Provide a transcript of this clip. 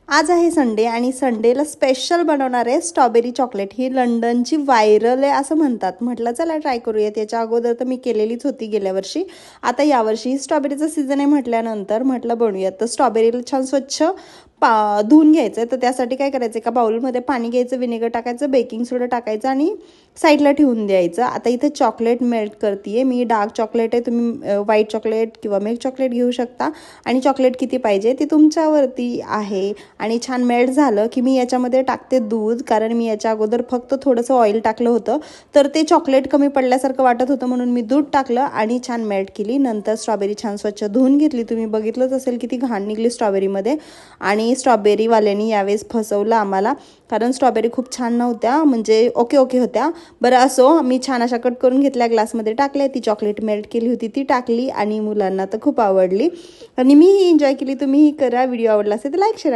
आज आहे संडे आणि संडेला स्पेशल बनवणार आहे स्ट्रॉबेरी चॉकलेट। ही लंडनची व्हायरल आहे असं म्हणतात। म्हटलं चला ट्राय करूयात। याच्या अगोदर तर मी केलेलीच होती गेल्या वर्षी। आता यावर्षी स्ट्रॉबेरीचा सीझन आहे म्हटल्यानंतर म्हटलं बनवूयात। तर स्ट्रॉबेरीला छान स्वच्छ धुवून घ्यायचं। तर त्यासाठी काय करायचं, एका बाउलमध्ये पाणी घ्यायचं, विनेगर टाकायचं, बेकिंग सोडा टाकायचं आणि साईडला ठेवून द्यायचं। आता इथे चॉकलेट मेल्ट करते मी। डार्क चॉकलेट आहे, तुम्ही व्हाईट चॉकलेट किंवा मिल्क चॉकलेट घेऊ शकता आणि चॉकलेट किती पाहिजे ते तुमच्यावरती आहे। आणि छान मेल्ट झालं की मी याच्यामध्ये टाकते दूध, कारण मी याच्या अगोदर फक्त थोडंसं ऑइल टाकलं होतं तर ते चॉकलेट कमी पडल्यासारखं वाटत होतं, म्हणून मी दूध टाकलं आणि छान मेल्ट केली। नंतर स्ट्रॉबेरी छान स्वच्छ धुवून घेतली। तुम्ही बघितलंच असेल किती घाण निघली स्ट्रॉबेरीमध्ये। आणि स्ट्रॉबेरीवाल्यांनी यावेळेस फसवलं आम्हाला, कारण स्ट्रॉबेरी खूप छान नव्हत्या, म्हणजे ओके होत्या। बरं असो, मी छान अशा कट करून घेतल्या, ग्लासमध्ये टाकल्या, ती चॉकलेट मेल्ट केली होती ती टाकली आणि मुलांना तर खूप आवडली आणि मीही एन्जॉय केली। तुम्हीही करा। व्हिडिओ आवडला असेल तर लाईक शेअर